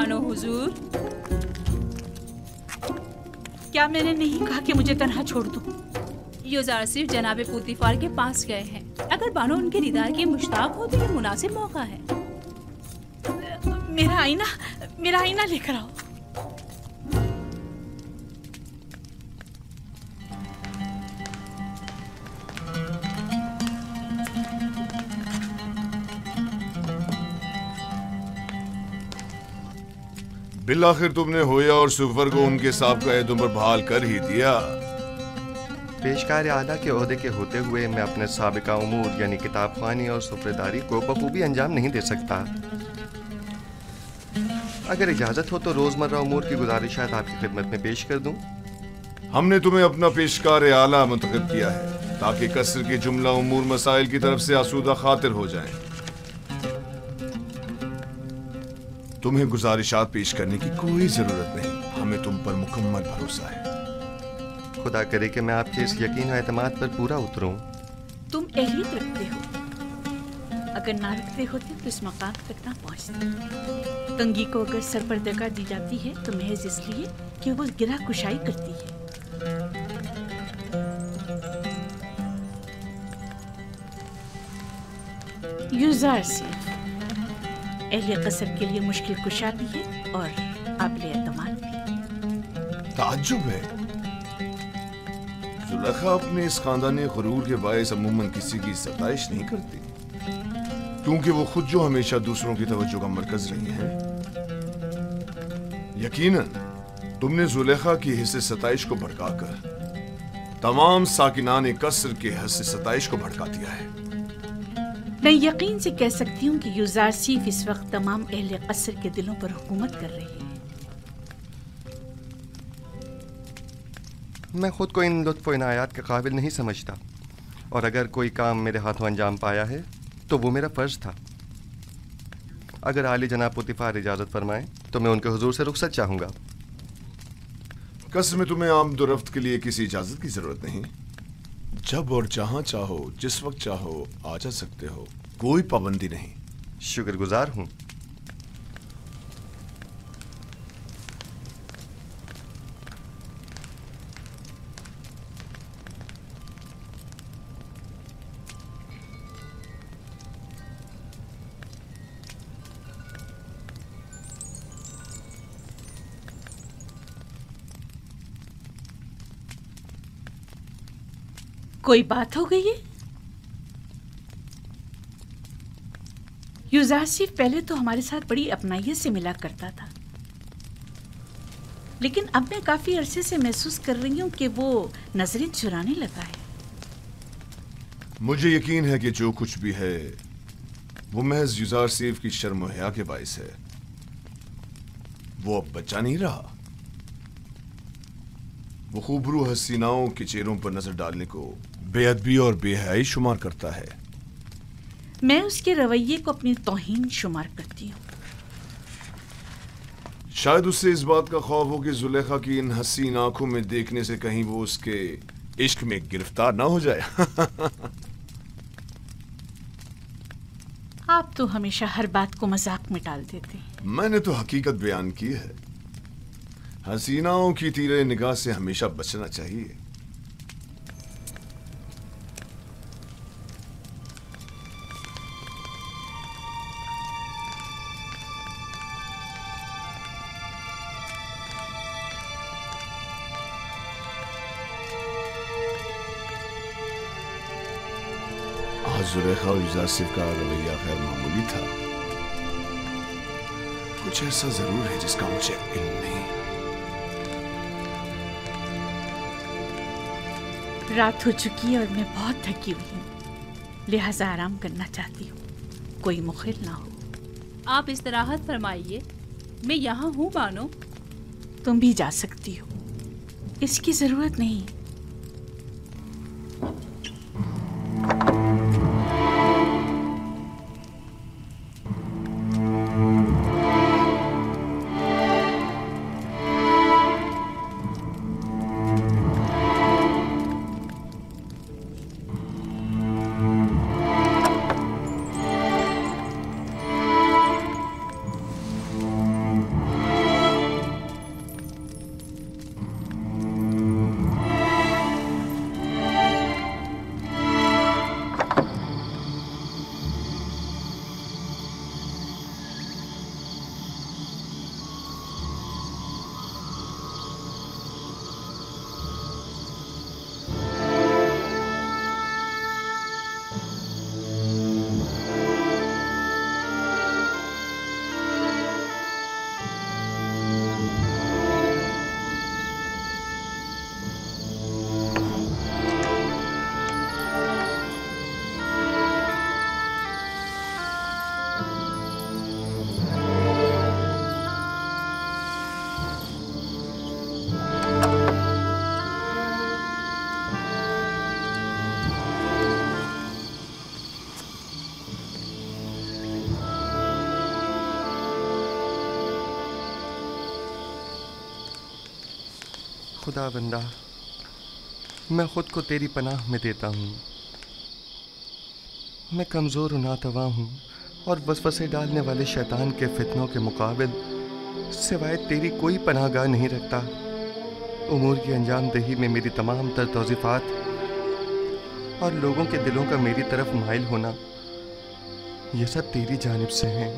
बानो हुजूर। क्या मैंने नहीं कहा कि मुझे तन्हा छोड़ दो? युजार सिर्फ जनाबे पुतिफार के पास गए हैं। अगर बानो उनके दीदार की मुश्ताक हो तो ये मुनासिब मौका है। मेरा आईना लेकर आओ। बिलाखिर तुमने होया और सुफर को उनके साबिका एहदों पर बहाल कर ही दिया। पेशकार आला के ओहदे के होते हुए मैं अपने साबिका उमूर यानी किताब ख़वानी और सुफरेदारी को बखूबी अंजाम नहीं दे सकता। अगर इजाज़त हो तो रोज़मर्रा उमूर की गुजारिशात आपकी खिदमत में पेश कर दूं। हमने तुम्हें अपना पेशकार आला मुंतखब किया है ताकि कसर के जुमला उमूर मसाइल की तरफ से आसूदा खातिर हो जाएं। तुम्हें गुजारिशात पेश करने की कोई जरूरत नहीं, हमें तुम पर मुकम्मल भरोसा है। खुदा करे कि मैं आपके इस यकीन और एतमाद पर पूरा उतरूं। तुम अहलियत रखते हो, अगर ना रखते होते तो इस मकाम तक ना पहुंचते। तंगी को अगर सर पर दगा दी जाती है तो महज इसलिए कि वो गिरा कुशाई करती है। युजार सिर्फ अहले कसर के लिए मुश्किल कुशा भी है और काबिल एतमाद भी। ताज्जुब है, जुलेखा अपने इस खानदानी गुरूर के बायस अमूमन किसी की सताइश नहीं करती, क्योंकि वो खुद जो हमेशा दूसरों की तवज्जो का मरकज रही हैं। यकीनन तुमने जुलेखा की हिस्से सताइश को भड़काकर तमाम साकिनान कसर के हिस्से सताइश को भड़का दिया है। मैं यकीन से कह सकती हूँ कि युजार सिर्फ इस वक्त तमाम अहले कसर के दिलों पर हुकूमत कर रही है। मैं खुद को इन लुत्फ़ व इनायात के काबिल नहीं समझता, और अगर कोई काम मेरे हाथों अंजाम पाया है तो वो मेरा फ़र्ज़ था। अगर आली जनाब पुतिफार इजाज़त फरमाएं तो मैं उनके हुजूर से रुखसत चाहूँगा। कसर में तुम्हें आमदोरफ्त के लिए किसी इजाज़त की ज़रूरत नहीं। जब और जहां चाहो जिस वक्त चाहो आ जा सकते हो, कोई पाबंदी नहीं। शुक्रगुजार हूँ। कोई बात हो गई है? युजार सिर्फ पहले तो हमारे साथ बड़ी अपनाइयत से मिला करता था, लेकिन अब मैं काफी अरसे से महसूस कर रही हूँ कि वो नजरें चुराने लगा है। मुझे यकीन है कि जो कुछ भी है वो महज युजार सेफ की शर्म और हया के बायस है। वो अब बच्चा नहीं रहा। वो खूबरू हसीनाओं के चेहरों पर नजर डालने को बेअदबी और बेहयाई शुमार करता है। मैं उसके रवैये को अपनी तौहीन शुमार करती हूँ। शायद उससे इस बात का खौफ हो कि जुलेखा की इन हसीन आंखों में देखने से कहीं वो उसके इश्क में गिरफ्तार ना हो जाए। आप तो हमेशा हर बात को मजाक में टाल देते हैं। मैंने तो हकीकत बयान की है। हसीनाओं की तीरे निगाह से हमेशा बचना चाहिए। जुलेखा और युजार सिर्फ का रवैया गैर मामूली था। कुछ ऐसा जरूर है जिसका मुझे इल्म नहीं। रात हो चुकी है और मैं बहुत थकी हुई हूँ, लिहाजा आराम करना चाहती हूँ। कोई मुखिल ना हो। आप इस्तराहत फरमाइए, मैं यहाँ हूँ बानो। तुम भी जा सकती हो, इसकी जरूरत नहीं। खुदावंदा, मैं खुद को तेरी पनाह में देता हूँ। मैं कमज़ोर और नातवा हूँ और वसवसे डालने वाले शैतान के फितनों के मुकाबिल सिवाय तेरी कोई पनाहगाह नहीं रखता। उमूर की अंजाम दही में मेरी तमाम तर तौज़ीफ़ात और लोगों के दिलों का मेरी तरफ माइल होना, यह सब तेरी जानिब से हैं।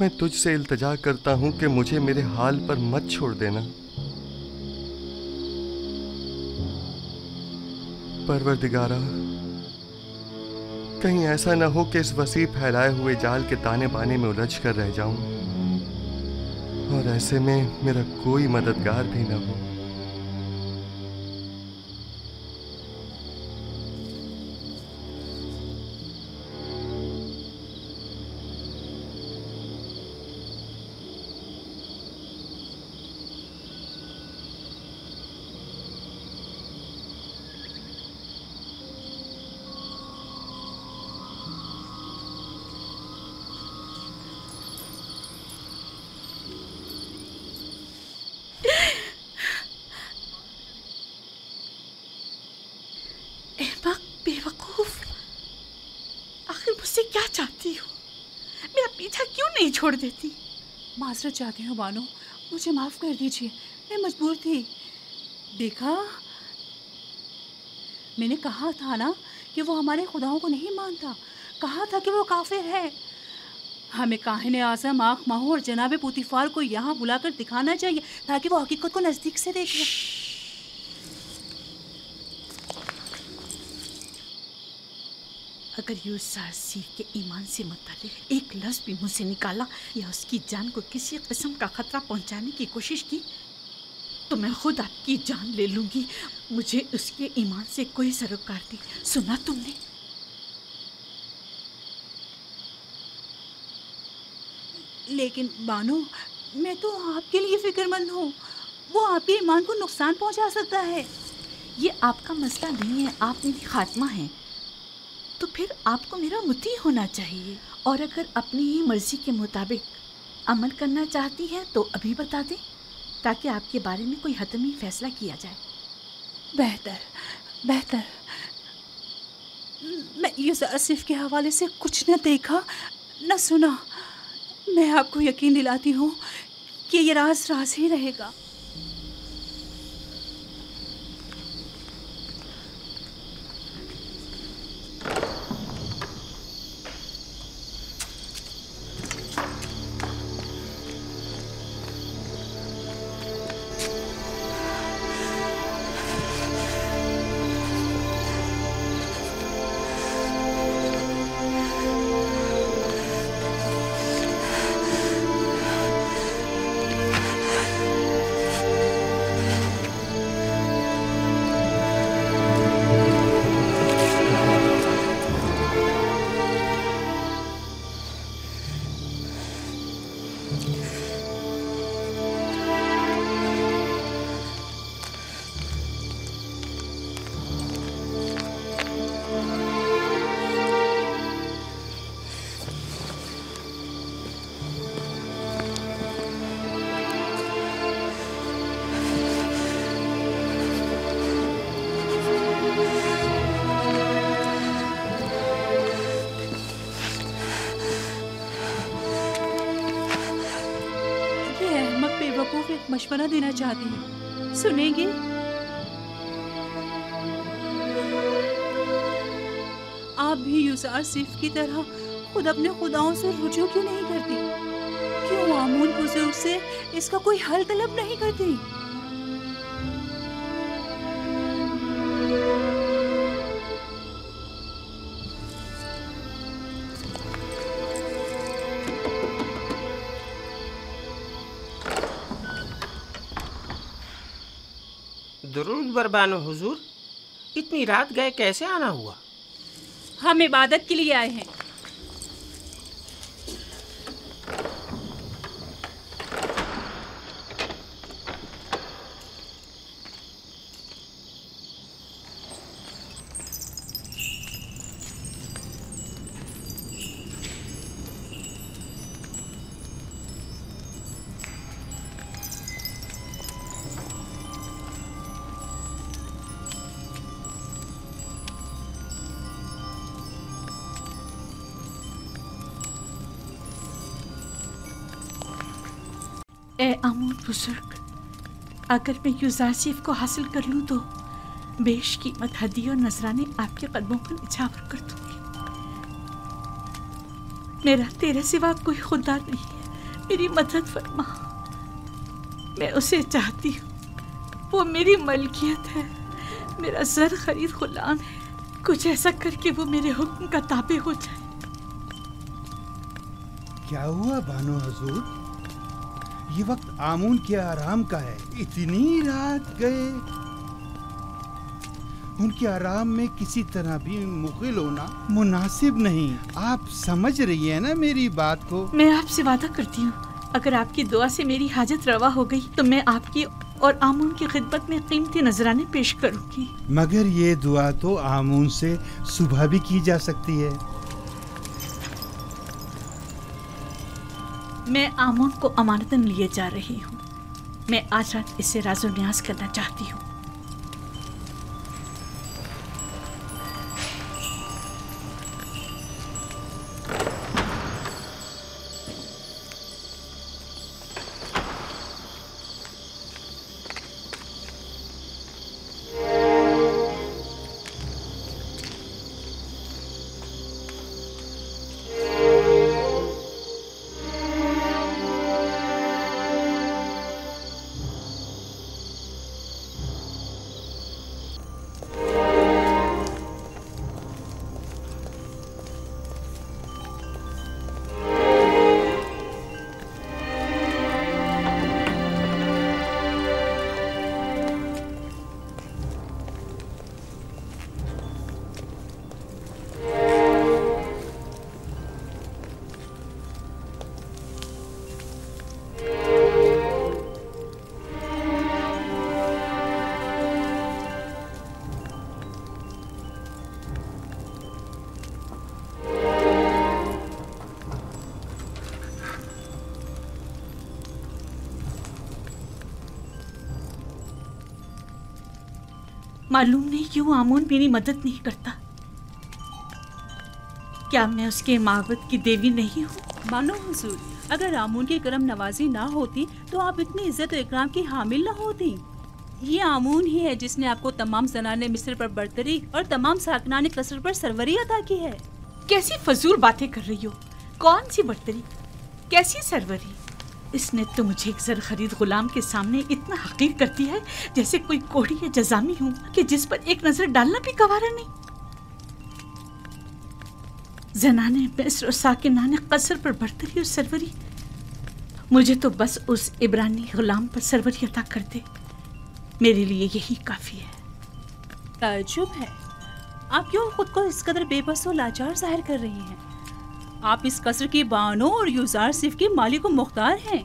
मैं तुझसे इल्तिजा करता हूँ कि मुझे मेरे हाल पर मत छोड़ देना। परवरदिगारा, कहीं ऐसा न हो कि इस वसी फैलाए हुए जाल के ताने बाने में उलझ कर रह जाऊं और ऐसे में मेरा कोई मददगार भी न हो। छोड़ देती। माजरत चाहती हूँ बानो, मुझे माफ़ कर दीजिए, मैं मजबूर थी। देखा, मैंने कहा था ना कि वो हमारे खुदाओं को नहीं मानता, कहा था कि वो काफिर है। हमें काहिने आज़म आँख माहू और जनाबे पुतीफार को यहाँ बुलाकर दिखाना चाहिए ताकि वो हकीकत को नज़दीक से देख ले। अगर यूसुफ सीख के ईमान से मुतालिक एक लफ्ज़ भी मुँह से निकाला या उसकी जान को किसी किस्म का खतरा पहुंचाने की कोशिश की तो मैं खुद आपकी जान ले लूंगी। मुझे उसके ईमान से कोई सरोकार नहीं। सुना तुमने? लेकिन बानो, मैं तो आपके लिए फिक्रमंद हूँ। वो आपके ईमान को नुकसान पहुंचा सकता है। ये आपका मसला नहीं है, आप मेरी खात्मा हैं। तो फिर आपको मेरा मुती होना चाहिए, और अगर अपनी ही मर्जी के मुताबिक अमल करना चाहती हैं तो अभी बता दें ताकि आपके बारे में कोई हतमी फैसला किया जाए। बेहतर बेहतर। मैं यूसुफ आसिफ के हवाले से कुछ न देखा न सुना। मैं आपको यकीन दिलाती हूँ कि ये राज राज ही रहेगा। एक मशवरा देना चाहती हूँ, सुनेंगे? आप भी यूसुफ आसिफ की तरह खुद अपने खुदाओं से रुजू क्यों नहीं करती? क्यों आमून बुजुर्ग से इसका कोई हल तलब नहीं करती? दुरूद बरबानो हुजूर, इतनी रात गए कैसे आना हुआ? हम इबादत के लिए आए हैं। आमून बुजुर्ग, अगर मैं यूजारसीफ को हासिल कर लूं तो बेशकीमत हदी और नजराने आपके कदमों पर निछावर कर दूंगी। मेरा तेरे सिवा कोई खुदा नहीं है, मेरी मदद फरमा। मैं उसे चाहती हूँ, वो मेरी मलकियत है, मेरा जर खरीद गुलाम है। कुछ ऐसा करके वो मेरे हुक्म का ताबे हो जाए। क्या हुआ बानो हजूर? ये वक्त आमून के आराम का है, इतनी रात गए। उनके आराम में किसी तरह भी मुग़िल होना मुनासिब नहीं। आप समझ रही है ना मेरी बात को? मैं आपसे वादा करती हूँ, अगर आपकी दुआ से मेरी हाजत रवा हो गई तो मैं आपकी और आमून की खिदमत में कीमती नजराने पेश करूंगी। मगर ये दुआ तो आमून से सुबह भी की जा सकती है। मैं आमून को अमानतन लिए जा रही हूँ। मैं आज रात इससे राज़ो न्याज करना चाहती हूँ। मालूम नहीं क्यों आमून मेरी मदद नहीं करता। क्या मैं उसके माबद की देवी नहीं हूँ? मानो हुजूर, अगर आमून की करम नवाजी ना होती तो आप इतनी इज्जत और इकराम की हामिल ना होती। ये आमून ही है जिसने आपको तमाम ज़नाने मिस्र पर बरतरी और तमाम साकनाने कसर पर सरवरी अता की है। कैसी फजूल बातें कर रही हो? कौन सी बरतरी, कैसी सरवरी? इसने तो मुझे एक जर खरीद गुलाम के सामने इतना हकीर कर दिया है जैसे कोई कोढ़ी या जजामी हूँ कि जिस पर एक नजर डालना भी गवारा नहीं। जनाने मिस्र और साकिनाने कसर पर बरतरी और सरवरी, मुझे तो बस उस इब्रानी गुलाम पर सरवरी अता कर दे, मेरे लिए यही काफी है। ताज्जुब है, आप क्यों खुद को इस कदर बेबस और लाचार जाहिर कर रही हैं? आप इस कसर की बानो और यूजार सिर्फ के मालिक व मुख्तार हैं।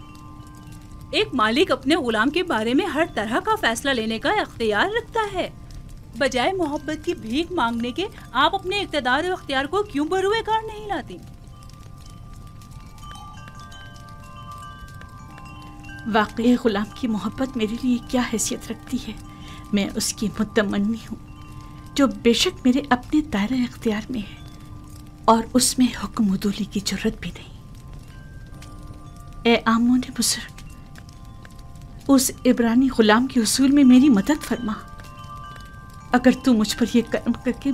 एक मालिक अपने गुलाम के बारे में हर तरह का फैसला लेने का इख्तियार रखता है। बजाय मोहब्बत की भीख मांगने के आप अपने इख्तियार और इख्तियार को क्यों बरूए कार नहीं लाती? वाकई गुलाम की मोहब्बत मेरे लिए क्या हैसियत रखती है। मैं उसकी मुतमन्नी हूँ जो बेशक मेरे अपने दायरे इख्तियार में है और उसमें हुक्म उदूली की जरूरत भी नहीं। ए आमून बुजुर्ग, उस इब्रानी गुलाम के उसूल में मेरी मदद फरमा। अगर तू मुझ पर यह कर्म करके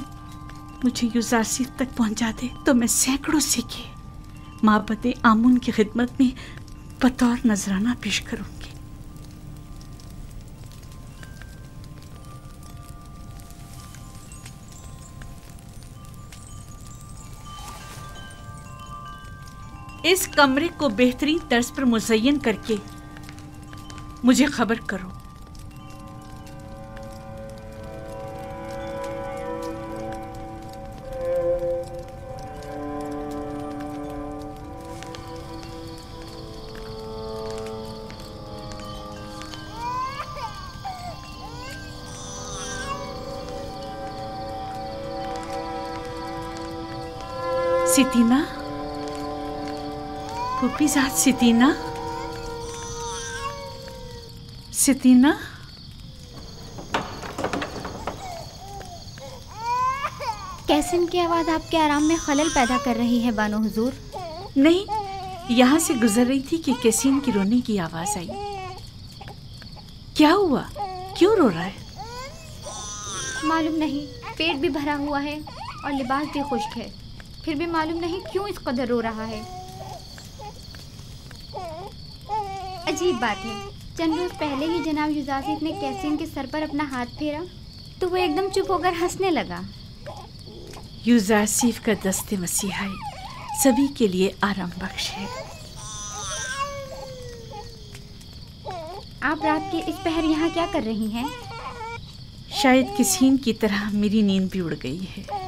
मुझे यूजारसीफ तक पहुंचा दे तो मैं सैकड़ों सिक्के माबद आमून की खिदमत में बतौर नजराना पेश करूंगी। इस कमरे को बेहतरीन तर्ज पर मुज़य्यन करके मुझे खबर करो। सितीना, फूफीजाद सितीना, सितीना, कैसन की आवाज़ आपके आराम में खलल पैदा कर रही है बानो हुजूर? नहीं, यहाँ से गुजर रही थी कि कैसीन की रोने की आवाज़ आई। क्या हुआ? क्यों रो रहा है? मालूम नहीं, पेट भी भरा हुआ है और लिबास भी खुश्क है, फिर भी मालूम नहीं क्यों इस कदर रो रहा है। अजीब बात है, चंद रोज पहले ही जनाब युजासिफ ने कैसिन के सर पर अपना हाथ फेरा तो वो एकदम चुप होकर हंसने लगा। युजासिफ का दस्ते मसीहाई सभी के लिए आराम बख्श है। आप रात के इस पहर यहाँ क्या कर रही हैं? शायद किसी की तरह मेरी नींद भी उड़ गई है।